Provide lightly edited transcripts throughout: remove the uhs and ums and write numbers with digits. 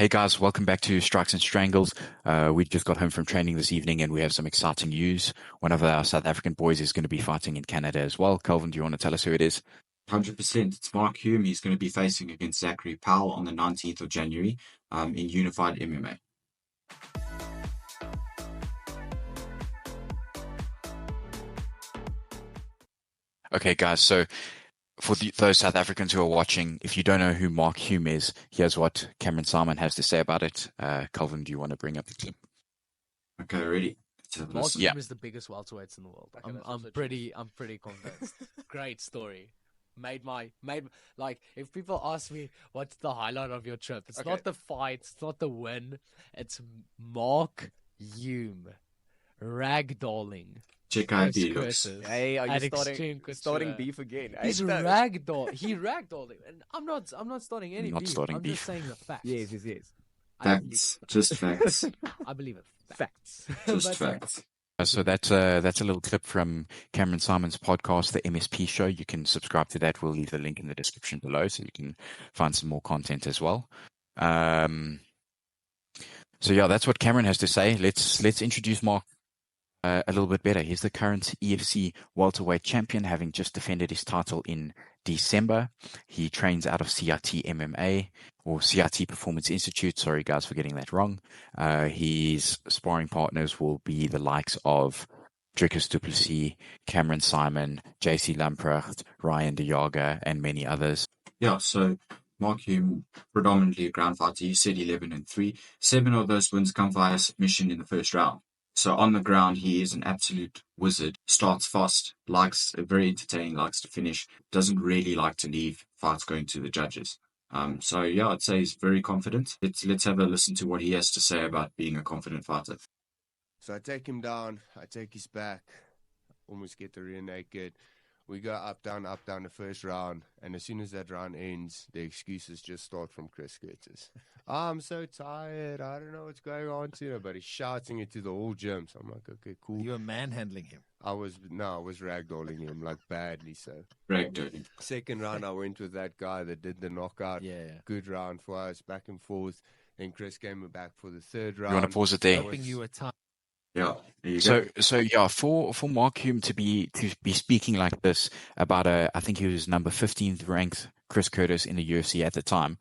Hey guys, welcome back to Strikes and Strangles. We just got home from training this evening and we have some exciting news. One of our South African boys is going to be fighting in Canada as well. Calvin, do you want to tell us who it is? 100%. It's Mark Hulme. He's going to be facing against Zachary Powell on the 19th of January in Unified MMA. Okay, guys, so for those South Africans who are watching, if you don't know who Mark Hulme is, here's what Cameron Simon has to say about it. Calvin, do you want to bring up the clip? Okay, ready? Let's have a Mark listen. Yeah. Hulme is the biggest welterweights in the world. Okay, that's I'm also pretty convinced. Great story. Made like if people ask me what's the highlight of your trip, it's Okay. not the fight, it's not the win, it's Mark Hulme ragdolling Check out Chris the looks. Curtis Hey, are at you Extreme starting Couture. beef again? He's Hey, no. he ragdolled him, and I'm not starting any Not beef. starting I'm beef. just saying the facts. Yes. Facts. Just facts. I believe it. Facts. Just But- facts. So that's a little clip from Cameron Simon's podcast, the MSP Show. You can subscribe to that. We'll leave the link in the description below so you can find some more content as well. So yeah, that's what Cameron has to say. Let's introduce Mark a little bit better. He's the current EFC welterweight champion, having just defended his title in December. He trains out of CRT MMA or CRT Performance Institute. Sorry guys for getting that wrong. His sparring partners will be the likes of Dricus du Plessis, Cameron Simon, JC Lamprecht, Ryan de Jager, and many others. Yeah, so Mark Hulme, predominantly a ground fighter. You said 11-3. 7 of those wins come via submission in the first round. So on the ground, he is an absolute wizard. Starts fast, very entertaining, likes to finish, doesn't really like to leave fights going to the judges. So yeah, I'd say he's very confident. Let's have a listen to what he has to say about being a confident fighter. So I take him down, I take his back, almost get the rear naked. We go up, down the first round. And as soon as that round ends, the excuses just start from Chris Curtis. I'm so tired. I don't know what's going on to you. But he's shouting it to the whole gym. So I'm like, okay, cool. You were manhandling him. I was ragdolling him, like badly so. Ragdolling. Second round, I went with that guy that did the knockout. Yeah. Good round for us, back and forth. Then Chris came back for the third round. You want to pause it there? Helping you a time. Yeah, there you So go. so yeah, for Mark Hulme to be speaking like this about I think he was number 15th ranked Chris Curtis in the UFC at the time,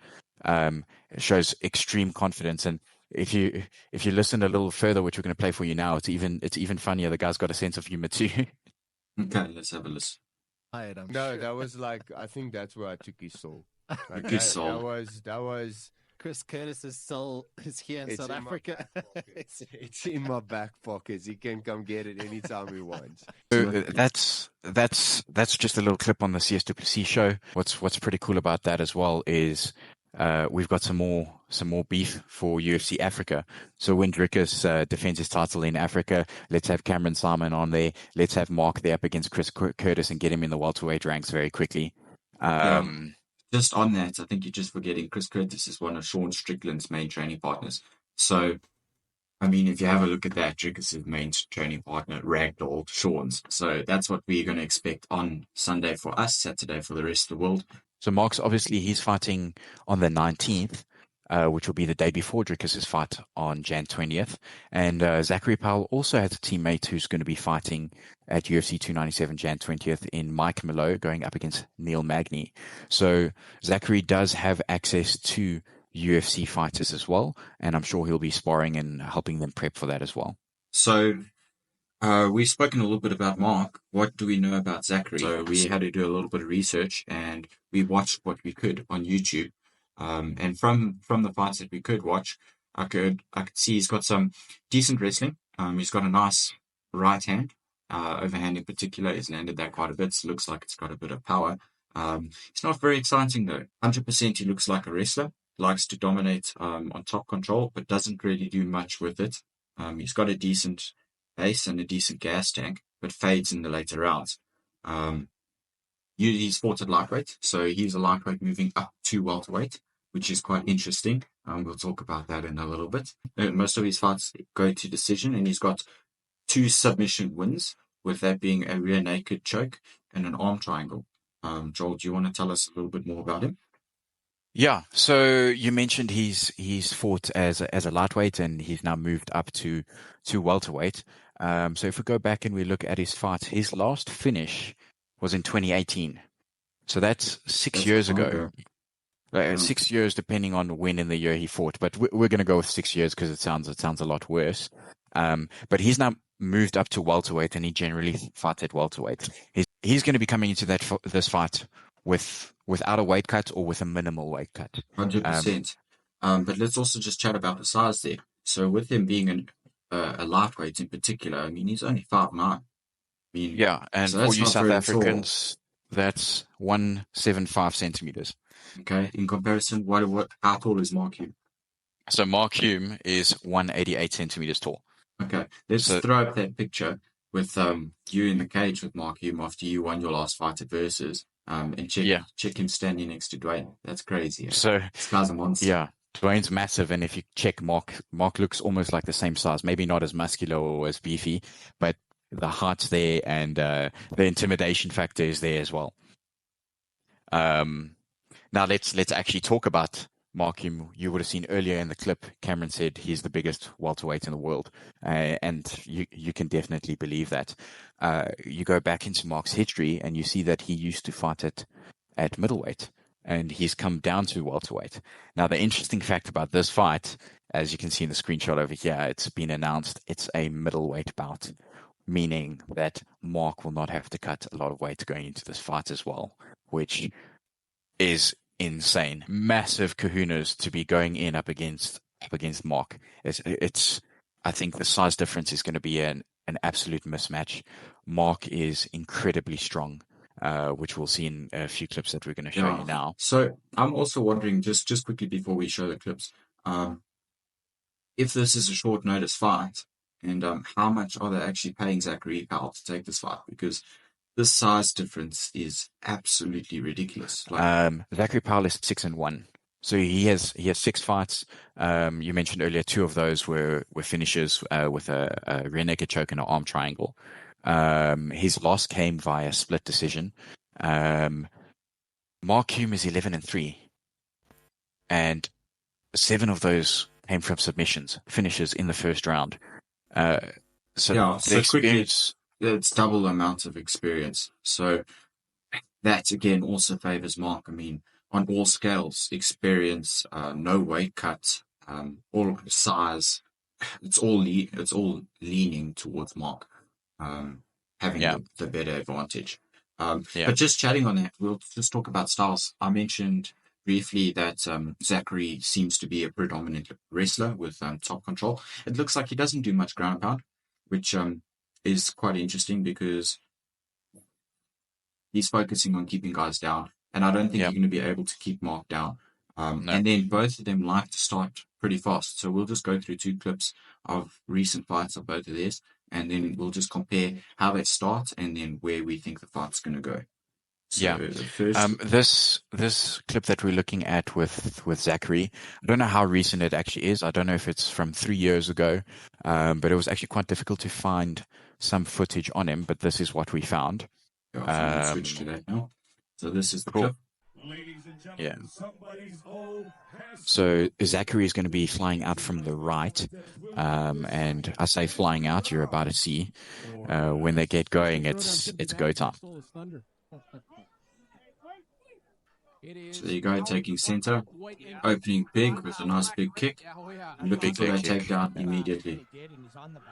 shows extreme confidence. And if you listen a little further, which we're going to play for you now, it's even funnier. The guy's got a sense of humor too. Okay, let's have a listen. I'm No, sure. that was like, I think that's where I took his soul. Like His soul. That was, Chris Curtis's soul is here in It's South in my- Africa. it's in my back pockets. He can come get it anytime he wants. So that's just a little clip on the CS du Plessis show. What's pretty cool about that as well is we've got some more beef for UFC Africa. So when Dricus defends his title in Africa, let's have Cameron Simon on there. Let's have Mark there up against Chris Curtis and get him in the welterweight ranks very quickly. Just on that, I think you're just forgetting Chris Curtis is one of Sean Strickland's main training partners. So, I mean, if you have a look at that, Dricus' main training partner ragdolled Sean's. So that's what we're going to expect on Sunday for us, Saturday for the rest of the world. So Mark's obviously he's fighting on the 19th, which will be the day before Dricus' fight on Jan 20th. And Zachary Powell also has a teammate who's going to be fighting at UFC 297 Jan 20th in Mike Malo going up against Neil Magny. So Zachary does have access to UFC fighters as well, and I'm sure he'll be sparring and helping them prep for that as well. So, we've spoken a little bit about Mark. What do we know about Zachary? So we had to do a little bit of research and we watched what we could on YouTube. And from the fights that we could watch, I could see he's got some decent wrestling. He's got a nice right hand, overhand in particular. He's landed that quite a bit. So looks like it's got a bit of power. It's not very exciting though. 100% he looks like a wrestler. Likes to dominate on top control, but doesn't really do much with it. He's got a decent base and a decent gas tank, but fades in the later rounds. He's fought at lightweight, so he's a lightweight moving up to welterweight, which is quite interesting. We'll talk about that in a little bit. Most of his fights go to decision, and he's got 2 submission wins, with that being a rear naked choke and an arm triangle. Joel, do you want to tell us a little bit more about him? Yeah, so you mentioned he's fought as a lightweight and he's now moved up to welterweight. So if we go back and we look at his fights, his last finish was in 2018. So that's six That's a years while ago. ago. Yeah. 6 years, depending on when in the year he fought. But we're going to go with 6 years because it sounds a lot worse. But he's now moved up to welterweight, and he generally fights at welterweight. He's going to be coming into this fight without a weight cut or with a minimal weight cut. 100%. But let's also just chat about the size there. So with him being a lightweight in particular, I mean, he's only 5'9". I mean, Yeah, and so for that's you not South very tall. Africans, that's 175 centimeters. Okay, in comparison, how tall is Mark Hulme? So Mark Hulme is 188 centimeters tall. Okay, let's So throw up that picture with you in the cage with Mark Hulme after you won your last fight at Versus, and check him standing next to Dwayne. That's crazy. Eh? so This guy's a monster. yeah, Dwayne's massive, and if you check Mark looks almost like the same size. Maybe not as muscular or as beefy, but the heart's there, and the intimidation factor is there as well. Now let's actually talk about Mark Hulme. You would have seen earlier in the clip, Cameron said he's the biggest welterweight in the world, and you can definitely believe that. You go back into Mark's history, and you see that he used to fight at middleweight, and he's come down to welterweight. Now, the interesting fact about this fight, as you can see in the screenshot over here, it's been announced it's a middleweight bout, meaning that Mark will not have to cut a lot of weight going into this fight as well, which is insane. Massive kahunas to be going in up against Mark. It's I think the size difference is going to be an absolute mismatch. Mark is incredibly strong, which we'll see in a few clips that we're going to show you now. So I'm also wondering, just quickly before we show the clips, if this is a short notice fight, and how much are they actually paying Zachary Powell to take this fight? Because the size difference is absolutely ridiculous. Zachary Powell is 6-1. So he has 6 fights. You mentioned earlier 2 of those were finishes with a rear naked choke and an arm triangle. His loss came via split decision. Mark Hulme is 11-3, and 7 of those came from submissions, finishes in the first round. So experience. Quickly, it's double the amount of experience. So that again also favors Mark. I mean, on all scales, experience, no weight cut, all size, it's all leaning towards Mark, having the better advantage. But just chatting on that, we'll just talk about styles. I mentioned briefly that Zachary seems to be a predominant wrestler with top control. It looks like he doesn't do much ground pound, which is quite interesting because he's focusing on keeping guys down, and I don't think you're going to be able to keep Mark down. No. And then both of them like to start pretty fast. So we'll just go through 2 clips of recent fights of both of theirs, and then we'll just compare how they start and then where we think the fight's going to go. So this clip that we're looking at with Zachary, I don't know how recent it actually is. I don't know if it's from 3 years ago, but it was actually quite difficult to find some footage on him. But this is what we found. Let's switch to that now. So this is the clip. Yeah. So Zachary is going to be flying out from the right, and I say flying out, you're about to see when they get going, it's go time. So there you go, taking center, opening big with a nice big kick, looking for that takedown immediately.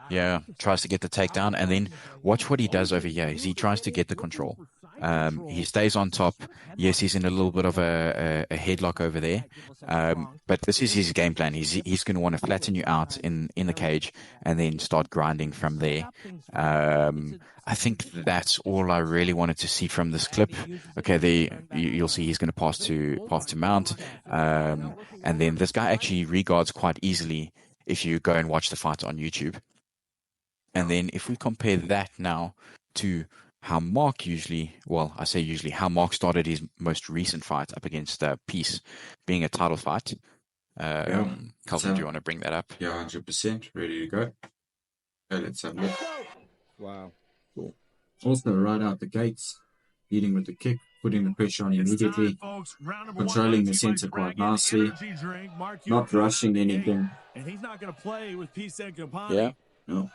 Yeah, tries to get the takedown, and then watch what he does over here. Is he tries to get the control. He stays on top. Yes, he's in a little bit of a headlock over there, but this is his game plan. He's going to want to flatten you out in the cage and then start grinding from there. I think that's all I really wanted to see from this clip. Okay, you'll see he's going to pass to mount, and then this guy actually reguards quite easily if you go and watch the fight on YouTube. And then if we compare that now to how Mark how Mark started his most recent fight up against Peace, being a title fight. Calvin, do you want to bring that up? Yeah, 100%. Ready to go. Okay, let's have a look. Wow. Cool. Also, right out the gates, leading with the kick, putting the pressure on immediately, controlling the center quite nicely, not rushing anything. And he's not going to play with Peace and Company. Yeah. No.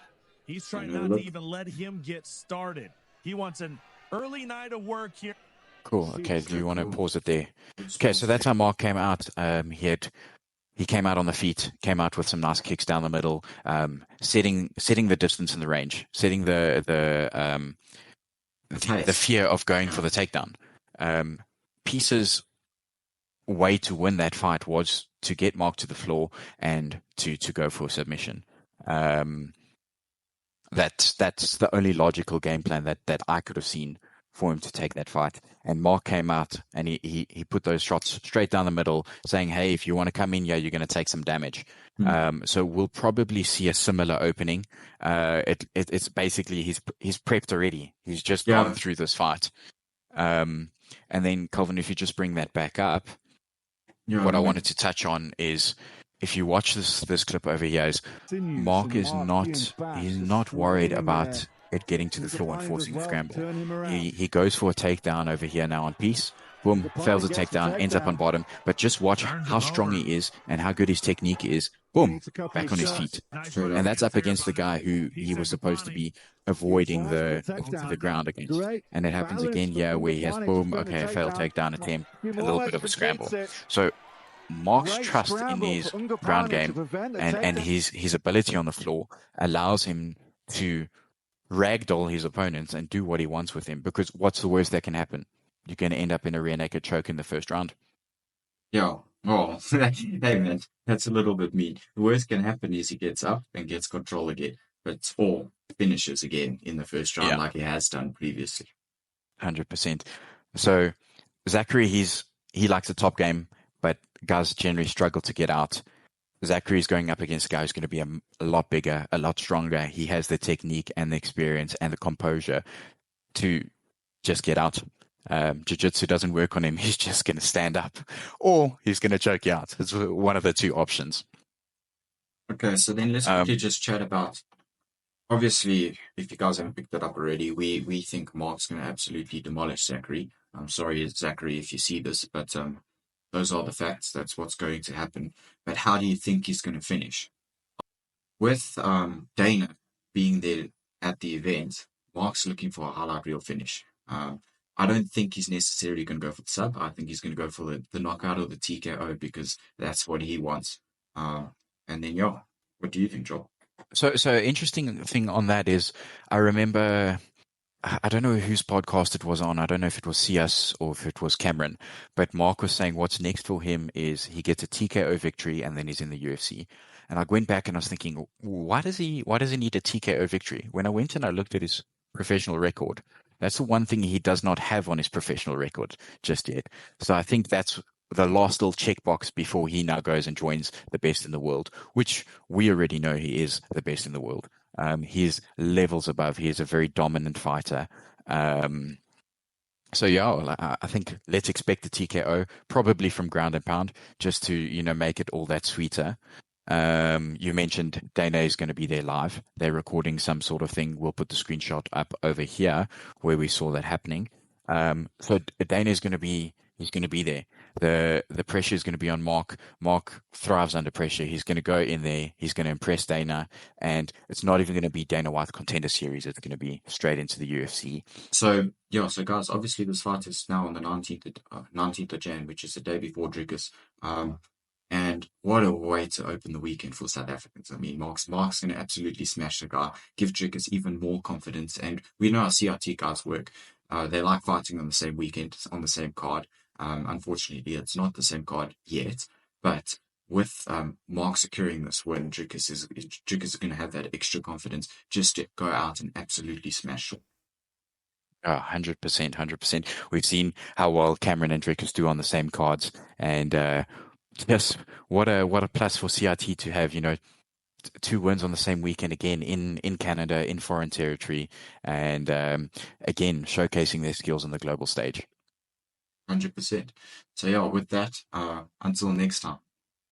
He's trying not to even let him get started. He wants an early night of work here. Cool. Okay. Do you want to pause it there? Okay. So that's how Mark came out. He came out on the feet, came out with some nice kicks down the middle, setting the distance in the range, setting the fear of going for the takedown. Peace's way to win that fight was to get Mark to the floor and to go for a submission. That's the only logical game plan that I could have seen for him to take that fight. And Mark came out and he put those shots straight down the middle, saying, hey, if you want to come in here, you're going to take some damage. So we'll probably see a similar opening. It's basically he's prepped already. He's just gone through this fight. And then, Calvin, if you just bring that back up, what I wanted to touch on is, if you watch this clip over here, Mark is not worried about it getting to the floor and forcing a scramble. He goes for a takedown over here now on Peace. Boom, fails the takedown, ends up on bottom. But just watch how strong he is and how good his technique is. Boom, back on his feet. And that's up against the guy who he was supposed to be avoiding the ground against. And it happens again here where he has, boom, okay, a failed takedown attempt, a little bit of a scramble. So Mark's trust in his ground game and his ability on the floor allows him to ragdoll his opponents and do what he wants with him, because what's the worst that can happen? You're going to end up in a rear naked choke in the first round. Yeah. Oh, hey man, that's a little bit mean. The worst can happen is he gets up and gets control again, but or finishes again in the first round like he has done previously. 100%. So Zachary, he likes the top game, but guys generally struggle to get out. Zachary's going up against a guy who's going to be a lot bigger, a lot stronger. He has the technique and the experience and the composure to just get out. Jiu-jitsu doesn't work on him. He's just going to stand up, or he's going to choke you out. It's one of the two options. Okay, so then let's quickly just chat about, obviously, if you guys haven't picked it up already, we think Mark's going to absolutely demolish Zachary. I'm sorry, Zachary, if you see this, but those are the facts. That's what's going to happen. But how do you think he's going to finish? With Dana being there at the event, Mark's looking for a highlight reel finish. I don't think he's necessarily going to go for the sub. I think he's going to go for the knockout or the TKO, because that's what he wants. And then, what do you think, Joel? So interesting thing on that is, I remember, I don't know whose podcast it was on. I don't know if it was CS or if it was Cameron, but Mark was saying what's next for him is he gets a TKO victory and then he's in the UFC. And I went back and I was thinking, why does he need a TKO victory? When I went and I looked at his professional record, that's the one thing he does not have on his professional record just yet. So I think that's the last little checkbox before he now goes and joins the best in the world, which we already know he is the best in the world. He's levels above. He is a very dominant fighter. So I think let's expect the TKO, probably from ground and pound, just to make it all that sweeter. You mentioned Dana is going to be there live. They're recording some sort of thing. We'll put the screenshot up over here where we saw that happening. So Dana is going to be there. The pressure is going to be on Mark. Mark thrives under pressure. He's going to go in there. He's going to impress Dana, and it's not even going to be Dana White Contender Series. It's going to be straight into the UFC. So guys, obviously this fight is now on the 19th of Jan, which is the day before Dricus. And what a way to open the weekend for South Africans. I mean, Mark's going to absolutely smash the guy, give Dricus even more confidence. And we know how CRT guys work. They like fighting on the same weekend, on the same card. Unfortunately, it's not the same card yet. But with Mark securing this win, Dricus is going to have that extra confidence just to go out and absolutely smash it. 100%, 100%. We've seen how well Cameron and Dricus do on the same cards. And yes, what a plus for CRT to have, 2 wins on the same weekend again in Canada, in foreign territory, and again showcasing their skills on the global stage. 100%. So with that, until next time.